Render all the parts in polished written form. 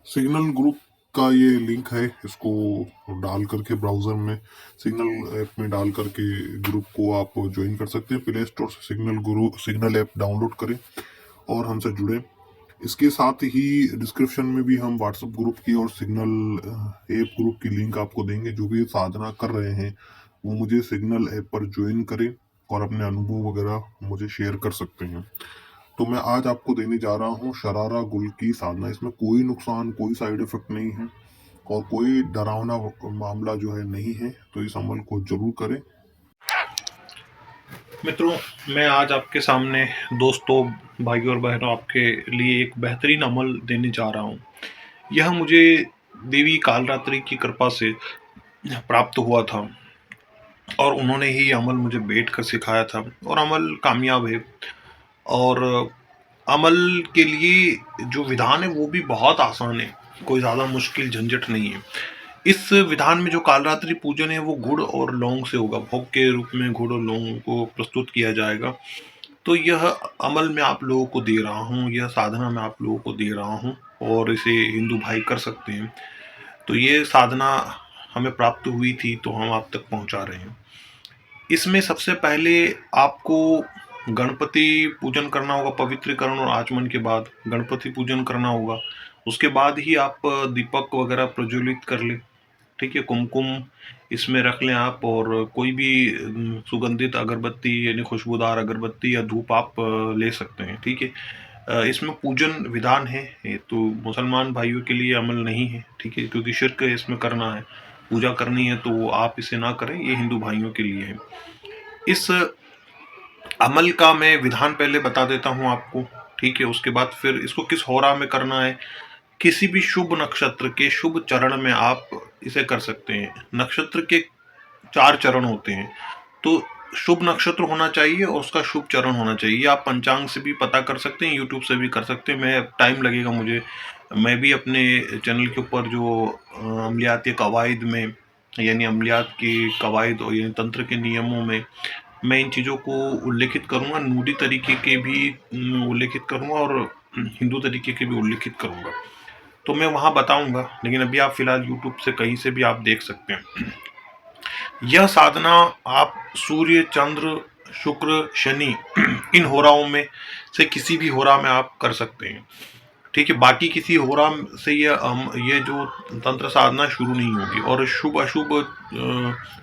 Signal group का ये link है, इसको डाल करके ब्राउज़र में सिग्नल ऐप में डाल करके ग्रुप को आप ज्वाइन कर सकते हैं। प्ले स्टोर से सिग्नल ऐप डाउनलोड करें और हमसे जुड़ें। इसके साथ ही डिस्क्रिप्शन में भी हम व्हाट्सएप ग्रुप की और सिग्नल ऐप ग्रुप की लिंक आपको देंगे। जो भी साधना कर रहे हैं वो मुझे सिग्नल ऐप पर ज्वाइन करें और अपने अनुभव वगैरह मुझे शेयर कर सकते हैं। तो मैं आज आपको देने जा रहा हूँ शरारा गुल की साधना। इसमें कोई नुकसान, कोई साइड इफेक्ट नहीं है और कोई डरावना मामला जो है नहीं है। तो इस अमल को जरूर करें। मित्रों, मैं आज आपके सामने दोस्तों, भाइयों और बहनों, आपके लिए एक बेहतरीन अमल देने जा रहा हूँ। यह मुझे देवी कालरात्रि की कृपा से प्राप्त हुआ था और उन्होंने ही अमल मुझे बैठ कर सिखाया था और अमल कामयाब है। और अमल के लिए जो विधान है वो भी बहुत आसान है, कोई ज़्यादा मुश्किल झंझट नहीं है। इस विधान में जो कालरात्रि पूजन है वो गुड़ और लौंग से होगा। भोग के रूप में गुड़ और लौंग को प्रस्तुत किया जाएगा। तो यह अमल मैं आप लोगों को दे रहा हूँ, यह साधना मैं आप लोगों को दे रहा हूँ और इसे हिंदू भाई कर सकते हैं। तो ये साधना हमें प्राप्त हुई थी तो हम आप तक पहुँचा रहे हैं। इसमें सबसे पहले आपको गणपति पूजन करना होगा। पवित्रीकरण और आचमन के बाद गणपति पूजन करना होगा। उसके बाद ही आप दीपक वगैरह प्रज्वलित कर लें। ठीक है, कुमकुम इसमें रख लें आप, और कोई भी सुगंधित अगरबत्ती यानी खुशबूदार अगरबत्ती या धूप आप ले सकते हैं। ठीक है, इसमें पूजन विधान है, ये तो मुसलमान भाइयों के लिए अमल नहीं है। ठीक है, क्योंकि शिर्क इसमें करना है, पूजा करनी है, तो आप इसे ना करें, ये हिंदू भाइयों के लिए है। इस अमल का मैं विधान पहले बता देता हूँ आपको। ठीक है, उसके बाद फिर इसको किस होरा में करना है। किसी भी शुभ नक्षत्र के शुभ चरण में आप इसे कर सकते हैं। नक्षत्र के 4 चरण होते हैं, तो शुभ नक्षत्र होना चाहिए और उसका शुभ चरण होना चाहिए। आप पंचांग से भी पता कर सकते हैं, यूट्यूब से भी कर सकते हैं। मैं टाइम लगेगा मुझे, मैं भी अपने चैनल के ऊपर जो अमलियात कवायद में, यानी अमलियात की कवायद और यानी तंत्र के नियमों में मैं इन चीज़ों को उल्लेखित करूँगा। नूडी तरीके के भी उल्लेखित करूँगा और हिंदू तरीके के भी उल्लेखित करूँगा, तो मैं वहाँ बताऊँगा। लेकिन अभी आप फिलहाल यूट्यूब से कहीं से भी आप देख सकते हैं। यह साधना आप सूर्य, चंद्र, शुक्र, शनि इन होराओं में से किसी भी होरा में आप कर सकते हैं। ठीक है, बाकी किसी होरा से ये जो तंत्र साधना शुरू नहीं होगी। और शुभ अशुभ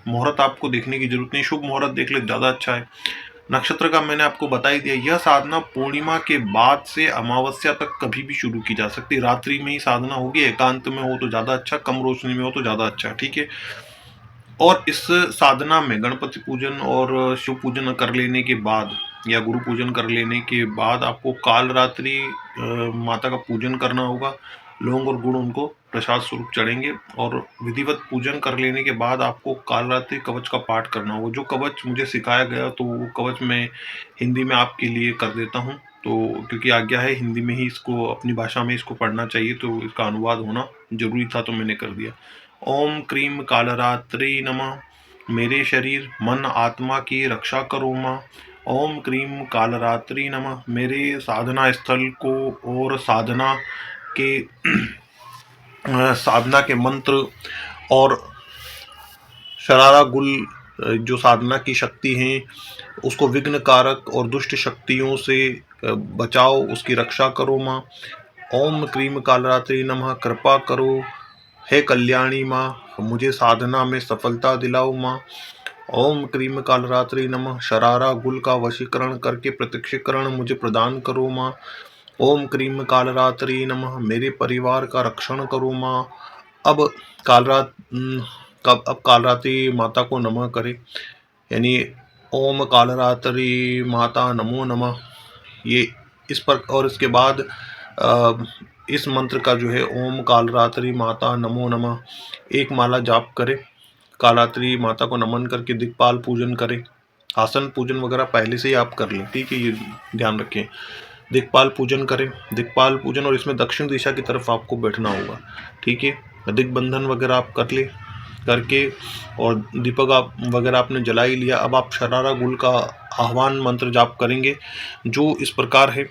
मुहूर्त आपको देखने की जरूरत नहीं, शुभ मुहूर्त देख ले ज़्यादा अच्छा है। नक्षत्र का मैंने आपको बता ही दिया। यह साधना पूर्णिमा के बाद से अमावस्या तक कभी भी शुरू की जा सकती है। रात्रि में ही साधना होगी, एकांत में हो तो ज़्यादा अच्छा, कम रोशनी में हो तो ज़्यादा अच्छा। ठीक है, और इस साधना में गणपति पूजन और शिव पूजन कर लेने के बाद या गुरु पूजन कर लेने के बाद आपको काल रात्रि माता का पूजन करना होगा। लौंग और गुड़ उनको प्रसाद स्वरूप चढ़ेंगे और विधिवत पूजन कर लेने के बाद आपको काल रात्रि कवच का पाठ करना होगा। जो कवच मुझे सिखाया गया तो वो कवच मैं हिंदी में आपके लिए कर देता हूँ। तो क्योंकि आज्ञा है हिंदी में ही, इसको अपनी भाषा में इसको पढ़ना चाहिए, तो इसका अनुवाद होना जरूरी था, तो मैंने कर दिया। ओम क्रीम कालरात्रि नमः, मेरे शरीर मन आत्मा की रक्षा करो माँ। ओम क्रीम कालरात्रि नमः, मेरे साधना स्थल को और साधना के मंत्र और शरारा गुल जो साधना की शक्ति है उसको विघ्न कारक और दुष्ट शक्तियों से बचाओ, उसकी रक्षा करो माँ। ओम क्रीम कालरात्रि नमः, कृपा करो हे कल्याणी माँ, मुझे साधना में सफलता दिलाओ माँ। ओम क्रीम कालरात्रि नमः, शरारा गुल का वशीकरण करके प्रत्यक्षीकरण मुझे प्रदान करो माँ। ओम क्रीम कालरात्रि नमः, मेरे परिवार का रक्षण करो माँ। अब कालरात्रि माता को नमः करें, यानी ओम कालरात्रि माता नमो नमः। ये इस पर, और इसके बाद इस मंत्र का जो है ओम कालरात्रि माता नमो नमः एक माला जाप करें। कालरात्रि माता को नमन करके दिक्पाल पूजन करें। आसन पूजन वगैरह पहले से ही आप कर लें। ठीक है, ये ध्यान रखें। दिक्पाल पूजन करें, दिक्पाल पूजन, और इसमें दक्षिण दिशा की तरफ आपको बैठना होगा। ठीक है, दिग्बंधन वगैरह आप कर ले करके, और दीपक आप वगैरह आपने जला ही लिया। अब आप शरारा गुल का आह्वान मंत्र जाप करेंगे जो इस प्रकार है।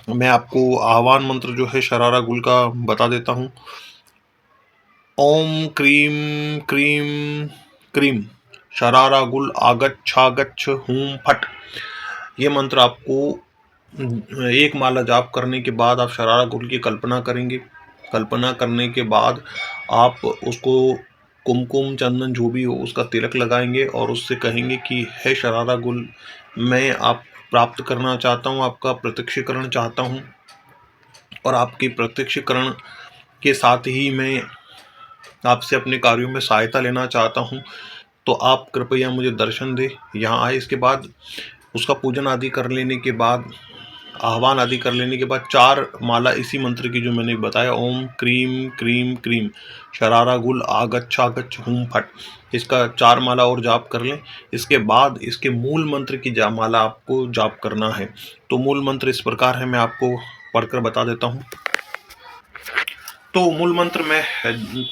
मैं आपको आह्वान मंत्र जो है शरारा गुल का बता देता हूँ। ओम क्रीम क्रीम क्रीम शरारा गुल आगच्छागच्छ हूं फट। ये मंत्र आपको 1 माला जाप करने के बाद आप शरारा गुल की कल्पना करेंगे। कल्पना करने के बाद आप उसको कुमकुम, चंदन जो भी हो उसका तिलक लगाएँगे और उससे कहेंगे कि हे शरारा गुल, मैं आप प्राप्त करना चाहता हूँ, आपका प्रत्यक्षीकरण चाहता हूँ और आपके प्रत्यक्षीकरण के साथ ही मैं आपसे अपने कार्यों में सहायता लेना चाहता हूँ। तो आप कृपया मुझे दर्शन दें, यहाँ आए। इसके बाद उसका पूजन आदि कर लेने के बाद, आह्वान आदि कर लेने के बाद 4 माला इसी मंत्र की जो मैंने बताया, ओम क्रीम क्रीम क्रीम शरारा गुल आगच्छागच्छ हूं फट, इसका 4 माला और जाप कर लें। इसके बाद इसके मूल मंत्र की माला आपको जाप करना है। तो मूल मंत्र इस प्रकार है, मैं आपको पढ़कर बता देता हूँ। तो मूल मंत्र मैं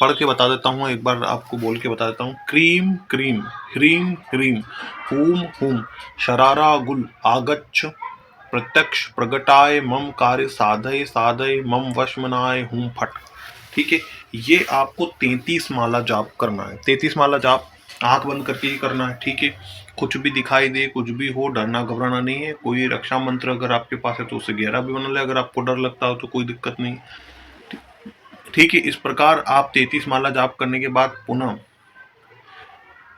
पढ़ के बता देता हूँ, एक बार आपको बोल के बता देता हूँ। क्रीम क्रीम ह्रीम ह्रीम हूम हूम शरारा गुल आगच्छ प्रत्यक्ष प्रगटाय मम कार्य साधय साधय मम वशमनाय हूं फट। ठीक है, ये आपको 33 माला जाप करना है। 33 माला जाप आंख बंद करके ही करना है। ठीक है, कुछ भी दिखाई दे, कुछ भी हो, डरना घबराना नहीं है। कोई रक्षा मंत्र अगर आपके पास है तो उसे गहरा भी बना ले, अगर आपको डर लगता हो तो कोई दिक्कत नहीं। ठीक है, इस प्रकार आप 33 माला जाप करने के बाद पुनः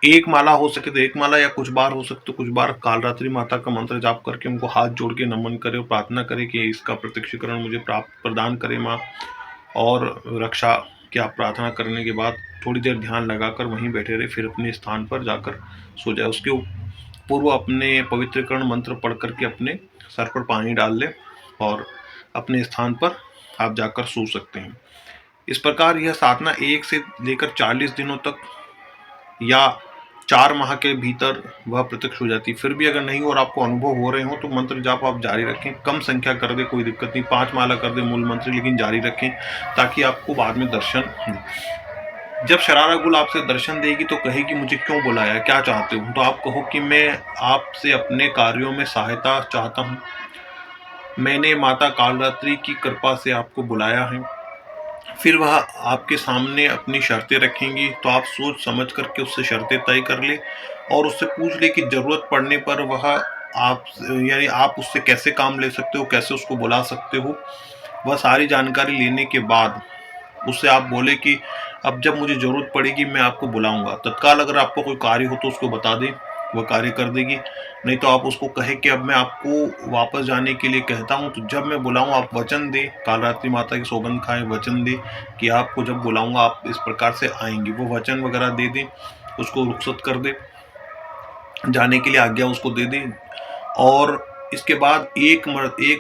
1 माला हो सके तो 1 माला, या कुछ बार हो सकते तो कुछ बार कालरात्रि माता का मंत्र जाप करके उनको हाथ जोड़ के नमन करे और प्रार्थना करे कि इसका प्रत्यक्षीकरण मुझे प्राप्त प्रदान करे माँ, और रक्षा की आप प्रार्थना करने के बाद थोड़ी देर ध्यान लगाकर वहीं बैठे रहे, फिर अपने स्थान पर जाकर सो जाए। उसके पूर्व अपने पवित्रकरण मंत्र पढ़ करके अपने सर पर पानी डाल ले और अपने स्थान पर आप जाकर सो सकते हैं। इस प्रकार यह साधना 1 से लेकर 40 दिनों तक या 4 माह के भीतर वह प्रत्यक्ष हो जाती है। फिर भी अगर नहीं और आपको अनुभव हो रहे हो तो मंत्र जाप आप जारी रखें। कम संख्या कर दे, कोई दिक्कत नहीं, 5 माला कर दे मूल मंत्र, लेकिन जारी रखें ताकि आपको बाद में दर्शन दे। जब शरारा गुल आपसे दर्शन देगी तो कहेगी मुझे क्यों बुलाया, क्या चाहते हो? तो आप कहो कि मैं आपसे अपने कार्यों में सहायता चाहता हूँ। मैंने माता कालरात्रि की कृपा से आपको बुलाया है। फिर वह आपके सामने अपनी शर्तें रखेंगी, तो आप सोच समझ करके उससे शर्तें तय कर ले और उससे पूछ ले कि ज़रूरत पड़ने पर वह आप, यानी आप उससे कैसे काम ले सकते हो, कैसे उसको बुला सकते हो। वह सारी जानकारी लेने के बाद उससे आप बोले कि अब जब मुझे ज़रूरत पड़ेगी मैं आपको बुलाऊँगा। तत्काल अगर आपको कोई कार्य हो तो उसको बता दें, वह कार्य कर देगी। नहीं तो आप उसको कहें कि अब मैं आपको वापस जाने के लिए कहता हूँ, तो जब मैं बुलाऊँ आप वचन दें, कालरात्रि माता की सौगंध खाएँ, वचन दें कि आपको जब बुलाऊँगा आप इस प्रकार से आएँगी। वो वचन वगैरह दे दें, उसको रुखसत कर दें, जाने के लिए आज्ञा उसको दे दें। और इसके बाद एक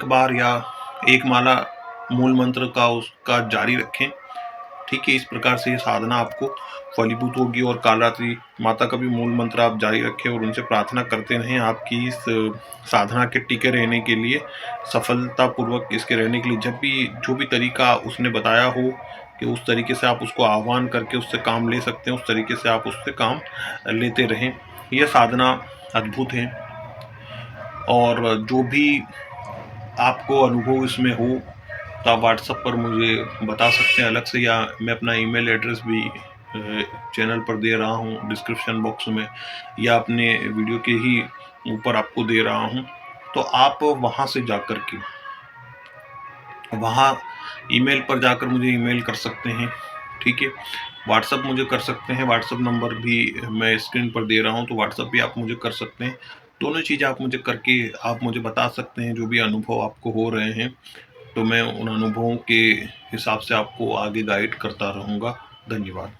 बार या 1 माला मूल मंत्र का उसका जारी रखें। ठीक है, इस प्रकार से ये साधना आपको फलीभूत होगी और कालरात्रि माता का भी मूल मंत्र आप जारी रखें और उनसे प्रार्थना करते रहें आपकी इस साधना के टिके रहने के लिए, सफलतापूर्वक इसके रहने के लिए। जब भी जो भी तरीका उसने बताया हो कि उस तरीके से आप उसको आह्वान करके उससे काम ले सकते हैं, उस तरीके से आप उससे काम लेते रहें। यह साधना अद्भुत है और जो भी आपको अनुभव इसमें हो तो आप व्हाट्सएप पर मुझे बता सकते हैं अलग से, या मैं अपना ईमेल एड्रेस भी चैनल पर दे रहा हूँ डिस्क्रिप्शन बॉक्स में, या अपने वीडियो के ही ऊपर आपको दे रहा हूँ। तो आप वहाँ से जाकर के वहाँ ईमेल पर जाकर मुझे ईमेल कर सकते हैं। ठीक है, व्हाट्सएप मुझे कर सकते हैं, व्हाट्सएप नंबर भी मैं स्क्रीन पर दे रहा हूँ, तो व्हाट्सएप भी आप मुझे कर सकते हैं। दोनों चीज़ें आप मुझे करके आप मुझे बता सकते हैं जो भी अनुभव आपको हो रहे हैं, तो मैं उन अनुभवों के हिसाब से आपको आगे गाइड करता रहूँगा। धन्यवाद।